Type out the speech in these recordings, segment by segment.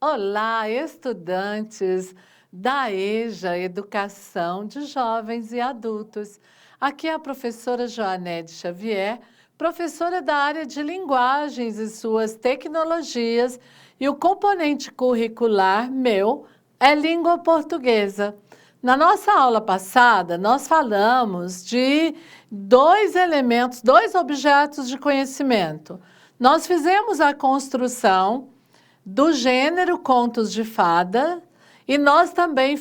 Olá, estudantes da EJA, Educação de Jovens e Adultos. Aqui é a professora Joanete Xavier, professora da área de linguagens e suas tecnologias, e o componente curricular meu é língua portuguesa. Na nossa aula passada, nós falamos de dois elementos, dois objetos de conhecimento. Nós fizemos a construção do gênero contos de fada, e nós também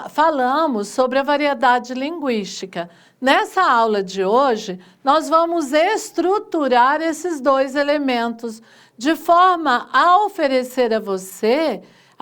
falamos sobre a variedade linguística. Nessa aula de hoje, nós vamos estruturar esses dois elementos de forma a oferecer a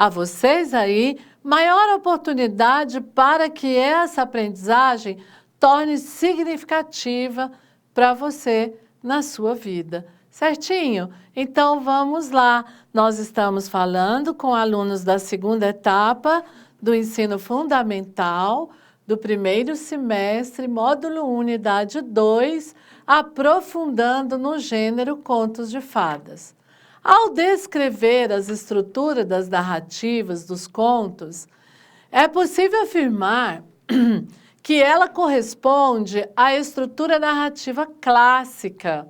vocês aí, maior oportunidade para que essa aprendizagem torne significativa para você na sua vida. Certinho? Então, vamos lá. Nós estamos falando com alunos da segunda etapa do ensino fundamental, do primeiro semestre, módulo 1, unidade 2, aprofundando no gênero contos de fadas. Ao descrever as estruturas das narrativas dos contos, é possível afirmar que ela corresponde à estrutura narrativa clássica.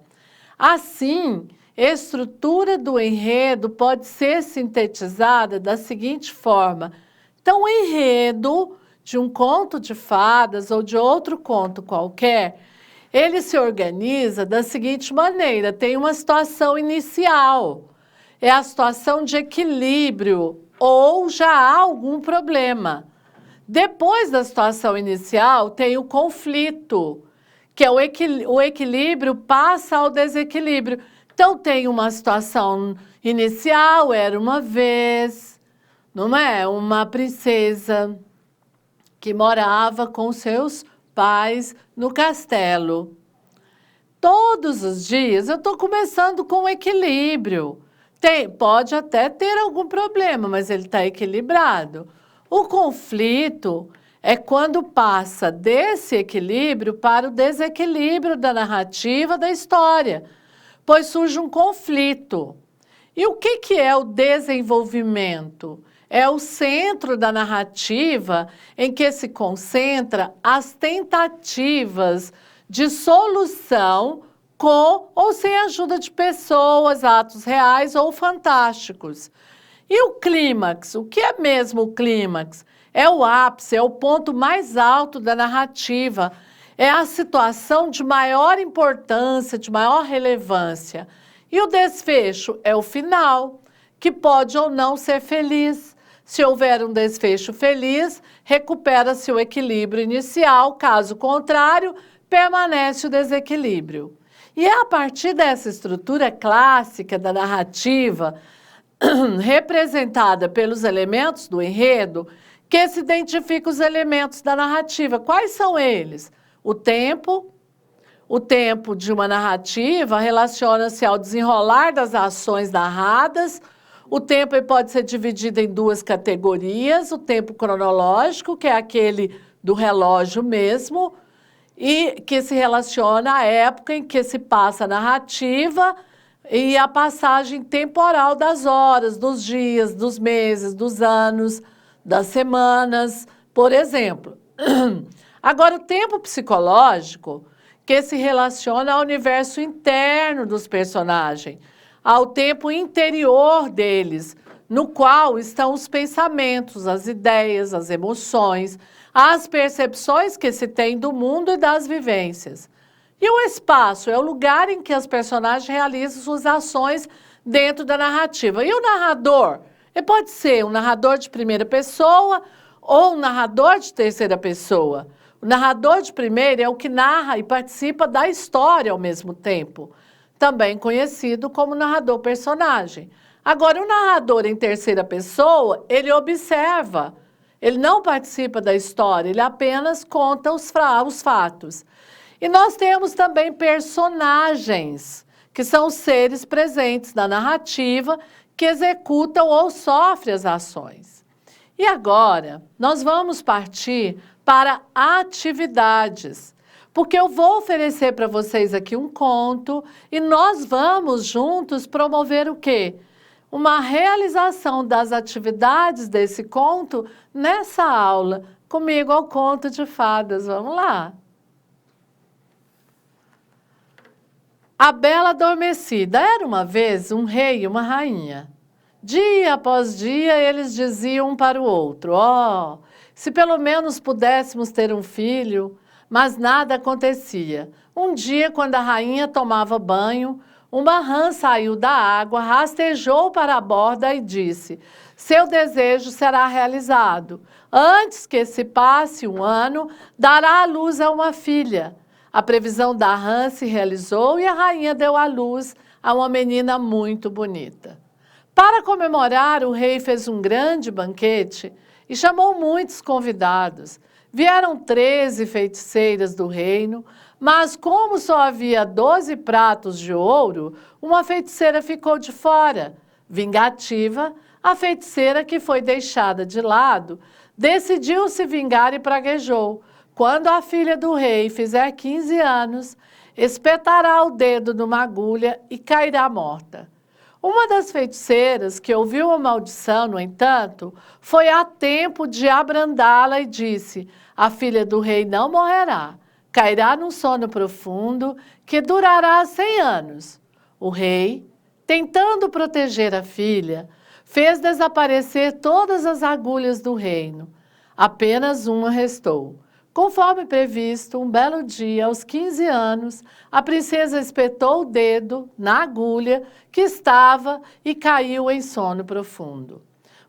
Assim, a estrutura do enredo pode ser sintetizada da seguinte forma. Então, o enredo de um conto de fadas ou de outro conto qualquer, ele se organiza da seguinte maneira: tem uma situação inicial, é a situação de equilíbrio ou já há algum problema. Depois da situação inicial, tem o conflito, que é o equilíbrio passa ao desequilíbrio. Então, tem uma situação inicial, era uma vez, não é? Uma princesa que morava com seus pais no castelo. Todos os dias eu estou começando com equilíbrio. Pode até ter algum problema, mas ele está equilibrado. O conflito é quando passa desse equilíbrio para o desequilíbrio da narrativa da história, pois surge um conflito. E o que é o desenvolvimento? É o centro da narrativa em que se concentra as tentativas de solução com ou sem a ajuda de pessoas, atos reais ou fantásticos. E o clímax? O que é mesmo o clímax? É o ápice, é o ponto mais alto da narrativa, é a situação de maior importância, de maior relevância. E o desfecho é o final, que pode ou não ser feliz. Se houver um desfecho feliz, recupera-se o equilíbrio inicial, caso contrário, permanece o desequilíbrio. E é a partir dessa estrutura clássica da narrativa, representada pelos elementos do enredo, que se identifica os elementos da narrativa. Quais são eles? O tempo de uma narrativa relaciona-se ao desenrolar das ações narradas. O tempo pode ser dividido em duas categorias: o tempo cronológico, que é aquele do relógio mesmo, e que se relaciona à época em que se passa a narrativa, e a passagem temporal das horas, dos dias, dos meses, dos anos, das semanas, por exemplo. Agora, o tempo psicológico, que se relaciona ao universo interno dos personagens, ao tempo interior deles, no qual estão os pensamentos, as ideias, as emoções, as percepções que se tem do mundo e das vivências. E o espaço é o lugar em que as personagens realizam suas ações dentro da narrativa. E o narrador? Ele pode ser um narrador de primeira pessoa ou um narrador de terceira pessoa. O narrador de primeira é o que narra e participa da história ao mesmo tempo, também conhecido como narrador personagem. Agora, o narrador em terceira pessoa, ele observa, ele não participa da história, ele apenas conta os fatos. E nós temos também personagens, que são os seres presentes na narrativa, que executam ou sofrem as ações. E agora, nós vamos partir para atividades, porque eu vou oferecer para vocês aqui um conto e nós vamos juntos promover o quê? uma realização das atividades desse conto nessa aula. Comigo ao conto de fadas, vamos lá. A Bela Adormecida. Era uma vez um rei e uma rainha. Dia após dia eles diziam um para o outro: "Oh, se pelo menos pudéssemos ter um filho", mas nada acontecia. Um dia, quando a rainha tomava banho, uma rã saiu da água, rastejou para a borda e disse: "Seu desejo será realizado. Antes que se passe um ano, dará à luz a uma filha." A previsão da rã se realizou e a rainha deu à luz a uma menina muito bonita. Para comemorar, o rei fez um grande banquete e chamou muitos convidados. Vieram 13 feiticeiras do reino, mas como só havia 12 pratos de ouro, uma feiticeira ficou de fora. Vingativa, a feiticeira que foi deixada de lado, decidiu se vingar e praguejou: "Quando a filha do rei fizer 15 anos, espetará o dedo numa agulha e cairá morta." Uma das feiticeiras, que ouviu a maldição, no entanto, foi a tempo de abrandá-la e disse: "A filha do rei não morrerá. Cairá num sono profundo que durará 100 anos." O rei, tentando proteger a filha, fez desaparecer todas as agulhas do reino. Apenas uma restou. Conforme previsto, um belo dia, aos 15 anos, a princesa espetou o dedo na agulha que estava e caiu em sono profundo.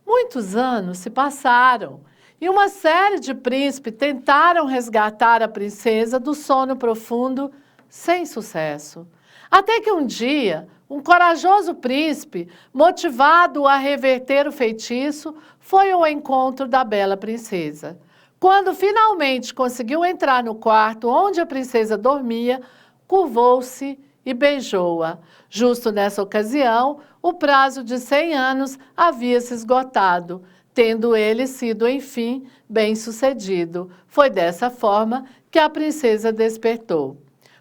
Muitos anos se passaram e uma série de príncipes tentaram resgatar a princesa do sono profundo sem sucesso. Até que um dia, um corajoso príncipe, motivado a reverter o feitiço, foi ao encontro da bela princesa. Quando finalmente conseguiu entrar no quarto onde a princesa dormia, curvou-se e beijou-a. Justo nessa ocasião, o prazo de 100 anos havia se esgotado, tendo ele sido, enfim, bem-sucedido. Foi dessa forma que a princesa despertou.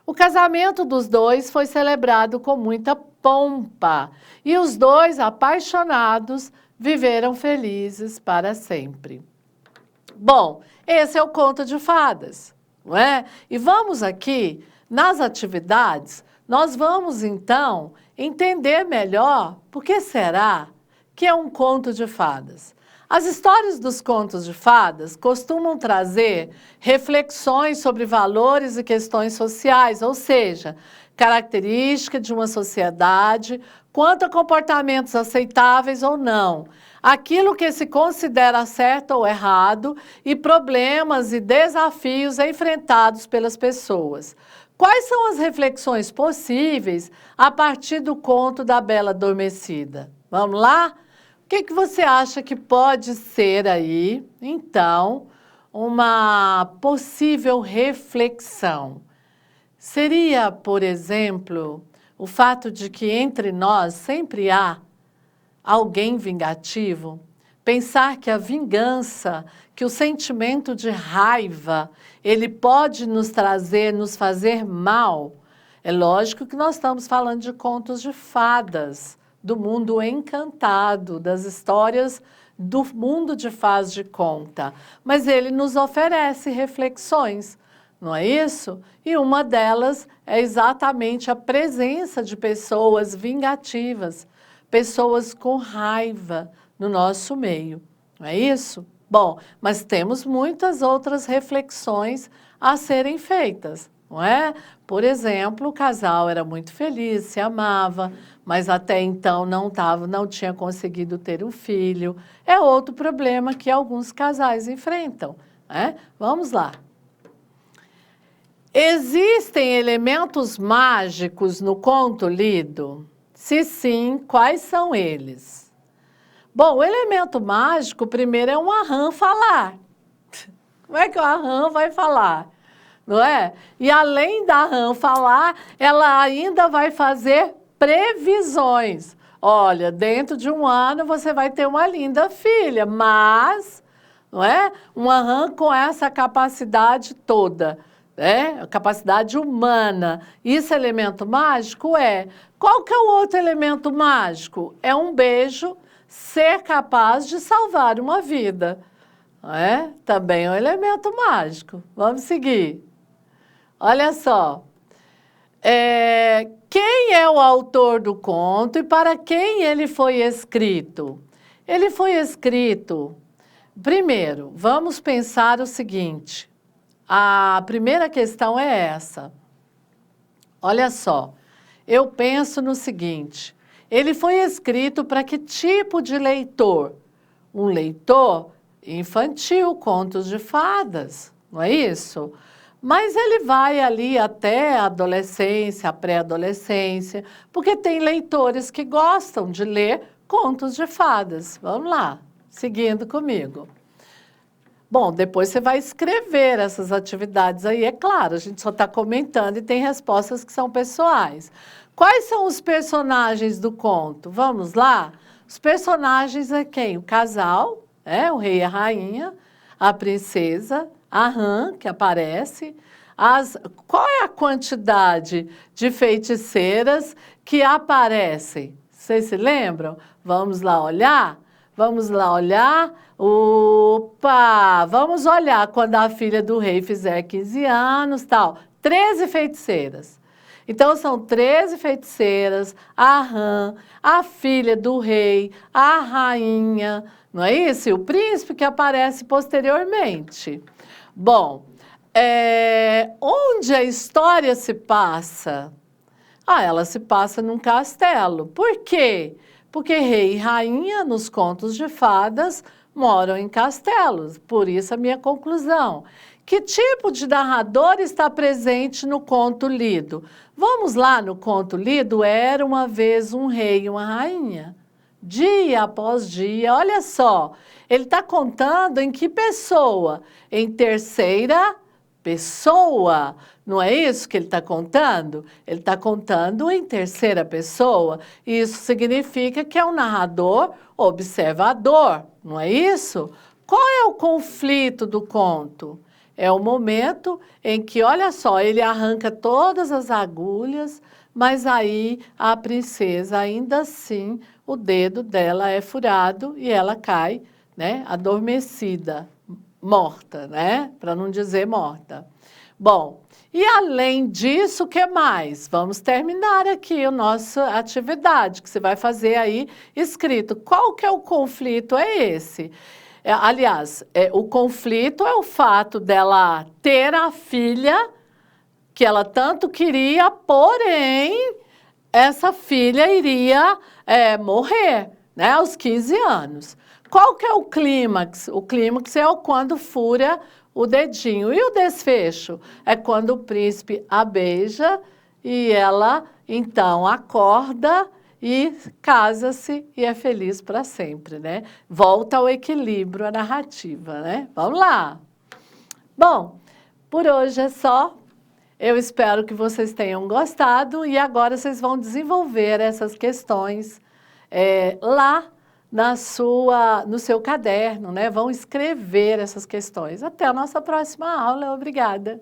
O casamento dos dois foi celebrado com muita pompa, e os dois, apaixonados, viveram felizes para sempre. Bom, esse é o conto de fadas, não é? E vamos aqui, nas atividades, nós vamos então entender melhor por que será que é um conto de fadas. As histórias dos contos de fadas costumam trazer reflexões sobre valores e questões sociais, ou seja, característica de uma sociedade quanto a comportamentos aceitáveis ou não, aquilo que se considera certo ou errado e problemas e desafios enfrentados pelas pessoas. Quais são as reflexões possíveis a partir do conto da Bela Adormecida? Vamos lá? O que você acha que pode ser aí, então, uma possível reflexão? Seria, por exemplo, o fato de que entre nós sempre há alguém vingativo? Pensar que a vingança, que o sentimento de raiva, ele pode nos trazer, nos fazer mal? É lógico que nós estamos falando de contos de fadas, do mundo encantado, das histórias do mundo de faz de conta. Mas ele nos oferece reflexões, não é isso? E uma delas é exatamente a presença de pessoas vingativas, pessoas com raiva no nosso meio, não é isso? Bom, mas temos muitas outras reflexões a serem feitas, não é? Por exemplo, o casal era muito feliz, se amava, mas até então não tinha conseguido ter um filho. É outro problema que alguns casais enfrentam, né? Vamos lá. Existem elementos mágicos no conto lido? Se sim, quais são eles? Bom, o elemento mágico, primeiro, é uma rã falar. Como é que uma rã vai falar? Não é? E além da rã falar, ela ainda vai fazer previsões. Olha, dentro de um ano você vai ter uma linda filha, mas, não é? Uma rã com essa capacidade toda né? Capacidade humana. Isso é elemento mágico? É. Qual que é o outro elemento mágico? É um beijo ser capaz de salvar uma vida. Não é? Também é um elemento mágico. Vamos seguir. Olha só. Quem é o autor do conto e para quem ele foi escrito? Ele foi escrito... Primeiro, vamos pensar o seguinte. A primeira questão é essa. Olha só, eu penso no seguinte. Ele foi escrito para que tipo de leitor? Um leitor infantil, contos de fadas, não é isso? Mas ele vai ali até a adolescência, a pré-adolescência, porque tem leitores que gostam de ler contos de fadas. Vamos lá. Seguindo comigo. Bom, depois você vai escrever essas atividades aí, é claro, a gente só está comentando e tem respostas que são pessoais. Quais são os personagens do conto? Vamos lá? Os personagens é quem? O casal, o rei e a rainha, a princesa, a rã, que aparece. Qual é a quantidade de feiticeiras que aparecem? Vocês se lembram? Vamos lá olhar? Vamos lá olhar. Opa! Vamos olhar quando a filha do rei fizer 15 anos, tal. 13 feiticeiras. Então, são 13 feiticeiras, a rã, a filha do rei, a rainha, não é isso? E o príncipe que aparece posteriormente. Bom, onde a história se passa? Ela se passa num castelo. Por quê? Porque rei e rainha, nos contos de fadas, moram em castelos. Por isso a minha conclusão. Que tipo de narrador está presente no conto lido? Vamos lá no conto lido. Era uma vez um rei e uma rainha. Dia após dia, olha só. Ele está contando em que pessoa? Em terceira pessoa. Não é isso que ele está contando? Ele está contando em terceira pessoa. Isso significa que é um narrador observador, não é isso? Qual é o conflito do conto? É o momento em que, olha só, ele arranca todas as agulhas, mas aí a princesa, ainda assim, o dedo dela é furado e ela cai, né, adormecida, morta, né, para não dizer morta. Bom, e além disso, o que mais? Vamos terminar aqui a nossa atividade, que você vai fazer aí escrito. Qual que é o conflito? É esse. Aliás, o conflito é o fato dela ter a filha que ela tanto queria, porém, essa filha iria morrer, né, aos 15 anos. Qual que é o clímax? O clímax é quando fura o dedinho. E o desfecho? É quando o príncipe a beija e ela, então, acorda e casa-se e é feliz para sempre, né? Volta ao equilíbrio a narrativa, né? Vamos lá! Bom, por hoje é só. Eu espero que vocês tenham gostado e agora vocês vão desenvolver essas questões lá no seu caderno, né? Vão escrever essas questões. Até a nossa próxima aula. Obrigada!